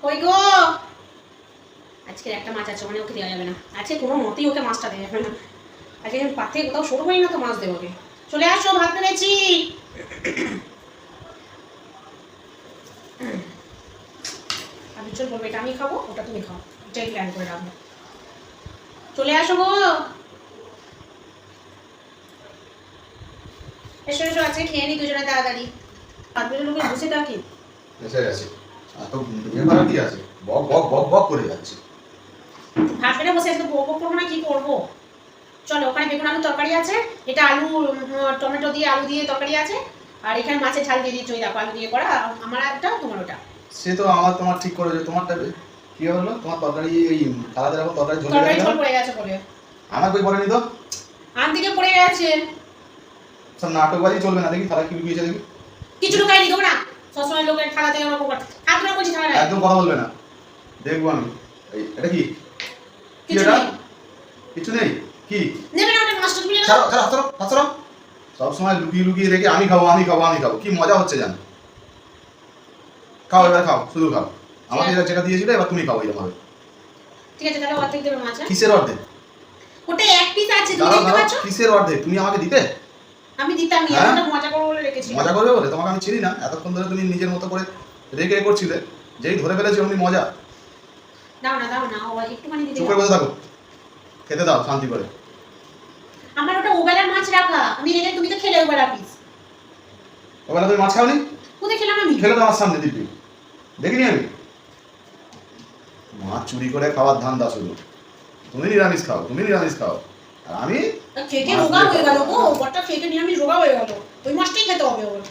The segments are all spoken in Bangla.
কই গো, আজকে একটা মাছ আছে, মানে ওকে দেওয়া যাবে না। আজকে কোনো মতেই ওকে মাছটা দেওয়া যাবে না। আজকে আমি পাতে কোথাও সরু হই না তো মাছ দেবো ওকে। চলে আসো, ভাত পেরেছি। আমি চল বলবো এটা আমি খাবো, ওটা তুমি খাও, এটাই প্ল্যান করে রাখবো। চলে আসো গো, এসো এসো, আজকে খেয়ে নি দুজনে তাড়াতাড়ি। ভাত বেড়ে লোকে বসে থাকি। এসে গেছে। এত মেয়ে কি আছে, বক বক বক বক করে যাচ্ছে। ভাত বেড়ে বসে আজকে বক বক করবো না, কি করবো? চলো, ওখানে বেগুন আলু তরকারি আছে, এটা আলু টমেটো দিয়ে আলু দিয়ে তরকারি আছে, আর এখানে মাছের ঝাল দিয়ে দিচ্ছি, ওই দেখো আলু দিয়ে করা, আমার একটা তোমার ওটা। সে তো আমার তোমার ঠিক করে যে তোমারটা কি হলো, তোমার তরকারি এই আলাদা রকম তরকারি ঝোল তরকারি ঝোল গেল। পড়ে গেছে বলে আমার কই পড়েনি তো, আন দিকে পড়ে গেছে। সব নাটকবাজি চলবে না, দেখি তারা কি লুকিয়েছে দেখি। কিছু লুকাই নি, দেবো না, সবসময় লোকের খালা থেকে আমার পকড় হাত ধরে বলছি খালা একদম কথা বলবে না, দেখবো আমি। এই এটা কি, কি কিছু এটা? নেই, কিছু নেই কি? নেবে না, ওটা নষ্ট করে ছাড়ো ছাড়ো হাত ছাড়ো হাত ছাড়ো। সব সময় লুকিয়ে লুকিয়ে রেখে আমি খাবো আমি খাবো আমি খাবো, কি মজা হচ্ছে জানো? খাও এবার খাও, শুধু খাও। আমাকে যেটা দিয়েছিলে এবার তুমি খাও এরকম ভাবে। ঠিক আছে, তাহলে অর্ধেক দেবে মাছ। কিসের অর্ধেক? ওটা এক পিস আছে, তুমি দাঁড়াও দেখতে দাঁড়াও, পাচ্ছ? কিসের অর্ধেক? তুমি আমাকে দিতে? আমি দিতাম নি, হ্যাঁ? আমি ওটা মজা করবো বলে রেখেছি। মজা করবে বলে? তোমাকে আমি চিনি না, এতক্ষণ ধরে তুমি নিজের মতো করে রেখে করছিলে, যেই ধরে ফেলেছি অমনি মজা। দাও না, দাও না, ও একটুখানি দিতে চুপ করে বসে থাকো, খেতে দাও শান্তি করে। আমার ওটা ওবেলার মাছ রাখা, আমি রেখে তুমি তো খেলে ওবেলা পিস। ওবেলা তুমি মাছ খাওনি? কোথায় খেলাম আমি? খেলে তো আমার সামনে দিবি, দেখিনি আমি। মাছ চুরি করে খাওয়ার ধান্দা শুধু। তুমি নিরামিষ খাও, তুমি নিরামিষ খাও, আর আমি খেকে মাছ রোগা দিয়ে হয়ে গেল খাবো। গো, বটটা খেকে নিরামিষ রোগা হয়ে গেল, ওই মাছটাই খেতে হবে ওর।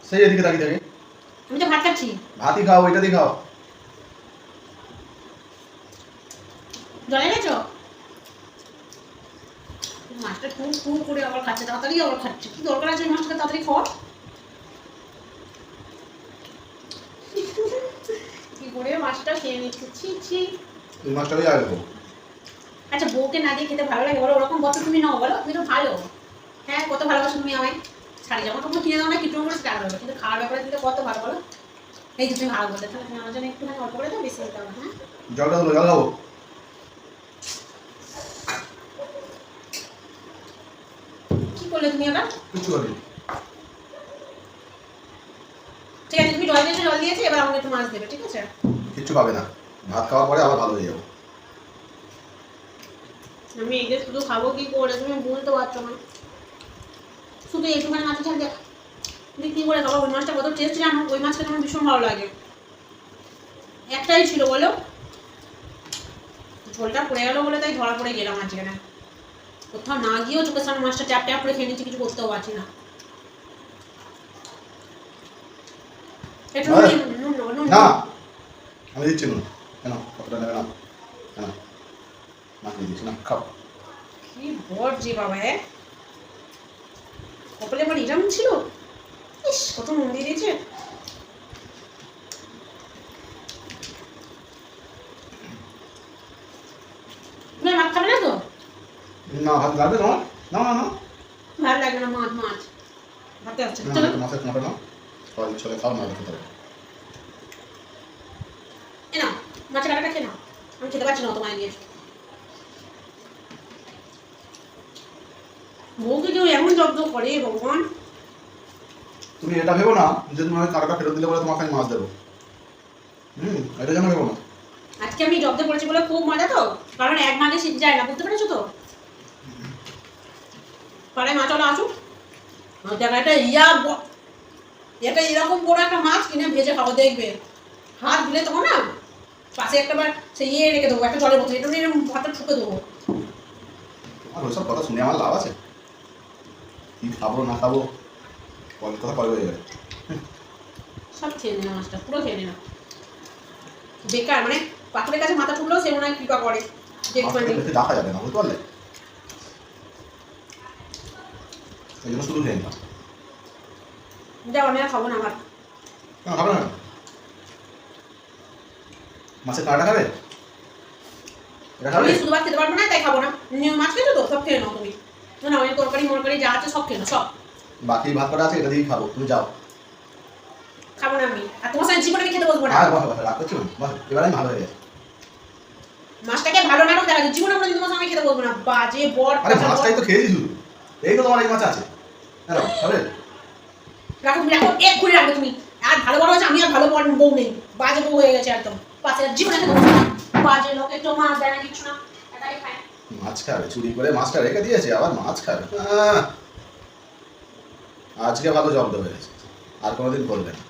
সেই এদিকে তাকিয়ে থাকে। আমি তো ভাত খাচ্ছি। ভাতই খাও, ওইটা দিয়ে খাও। জলে গেছো? মাছটা টুক টুক করে আবার খাচ্ছে, তাড়াতাড়ি আবার খাচ্ছে, কি দরকার আছে ওই মাছটাকে তাড়াতাড়ি খাওয়ার? কি করে মাছটা খেয়ে নিচ্ছে, ছি ছি। ওই মাছটাকেই আগে খাবো। আচ্ছা, বউকে না দিয়ে খেতে ভালো লাগে বলো? ওরকম বলো তুমি, নাও বলো, তুমি তো ভালো। হ্যাঁ, কত ভালোবাসো তুমি আমায়। শাড়ি জামা কাপড় কিনে দাও না, কিছু করে সেটা আলাদা, কিন্তু খাওয়ার ব্যাপারে দিতে কত ভালো বলো। এই যে তুমি ভালো বলতে, তাহলে তুমি আমার জন্য একটুখানি অল্প করে দাও, বেশি দিতে হবে। হ্যাঁ, জলটা হলো, জল খাবো। কি করলে তুমি আবার? কিচ্ছু করিনি। ঠিক আছে, তুমি জল দিয়েছো, জল দিয়েছে, এবার আমাকে একটু মাছ দেবে, ঠিক আছে? কিচ্ছু পাবে না, ভাত খাওয়ার পরে আবার ভালো হয়ে যাবো। আমি এই যে শুধু খাবো কি করে, তুমি বলতে পারছো না। শুধু একটুখানি মাছের ঝাল দিয়ে কি করে খাবো? ওই মাছটা কত টেস্ট জানো? ওই মাছটা আমার ভীষণ ভালো লাগে। একটাই ছিল বলো, ঝোলটা পড়ে গেল বলে তাই ধরা পড়ে গেলাম আজকে। না, কোথাও না গিয়েও চোখের সামনে মাছটা ট্যাপ ট্যাপ করে খেয়ে নিচ্ছি, কিছু করতেও পারছি না। একটু নুন নুন নুন না, আমি দিচ্ছি নুন। কেন কতটা নেবে না? কেন মাছ দিয়ে দিচ্ছি না, খাও। কি বর যে বাবা, কপালে আমার এরম ছিল। ইস, কত নুন দিয়ে দিয়েছে। তুমি আর ভাত খাবে না তো? না ভাত লাগবে তোমার? না না না ভালো লাগবে না, মাছ মাছ ভাতে আছে। না, চলো, একটু মাছের কাঁটা নাও, খাওয়া ইচ্ছে হলে খাও, না খেতে হবে। এ নাও, মাছের কাঁটাটা খেয়ে নাও, আমি খেতে পারছি না তোমায় দিয়ে। বউকে কেউ এমন জব্দ করে ভগবান। তুমি এটা ভেবো না যে তুমি ওই কাঁটাটা ফেরত দিলে বলে তোমাকে আমি মাছ দেবো। এটা যেন ভেবো না। আজকে আমি জব্দে পড়েছি বলে খুব মজা তো, কারণ এক মাঘে শীত যায় না, বুঝতে পেরেছো তো? পাড়ায় মাছ ওরা আসুক, জায়গাটা এটা এরকম বড় একটা মাছ কিনে ভেজে খাবো, দেখবে হাত দিলে তখন না পাশে একটা বার সে রেখে দেবো, একটা জলের বোতল, এটা নিয়ে এরকম ভাতটা ঠুকে দেবো। আর ওইসব কথা শুনে আমার লাভ আছে? কি খাবো না খাবো পরের কথা পরে হয়ে যাবে। সব খেয়ে নিলাম, মাছটা পুরো খেয়ে নিলাম। বেকার, মানে পাথরের কাছে মাথা ঠুকলেও সে মনে হয় কৃপা করে যে একটুখানি। বেশি দেখা যাবে না, বুঝতে পারলে? এই জন্য শুধু খেয়ে নিলাম। যাও, আমি আর খাবো না ভাত। কেন খাবে না? মাছের কাঁটা খাবে? এটা খাবে? আমি শুধু ভাত খেতে পারবো না, তাই খাবো না। মাছ খেয়েছো তো, সব খেয়ে নাও তুমি। না, ওই তরকারি মরকারি যা আছে সব খেয়ে নাও, সব। বাকি ভাত কটা আছে, এটা দিয়েই খাবো, তুমি যাও। খাবো না আমি। আর তোমার সঙ্গে জীবনে আমি খেতে বসবো না। আর বাহ বাহ রাগ করছো বাহ এবার আমি ভালো হয়ে গেছি। মাছটাকে ভালো নাটক দেখা যায়, জীবনে কোনোদিন তোমার সঙ্গে আমি খেতে বসবো না। বাজে বর। আরে মাছটাই তো খেয়েছি শুধু, এই তো তোমার এই মাছ আছে হ্যাঁ হবে। রাখো তুমি, রাখো, এক্ষুনি রাখবে তুমি। আর ভালো বড় হচ্ছে, আমি আর ভালো বড় বউ নেই, বাজে বউ হয়ে গেছে একদম। পাশে জীবনে খেতে বসবো না। বাজে লোক, একটু মাছ দেয় না, কিছু না, এটাই খায়। মাছ খাবে, চুরি করে মাছটা রেখে দিয়েছে আবার মাছ খাবে। আজকে ভালো জব্দ হয়ে গেছে, আর কোনোদিন করবে না।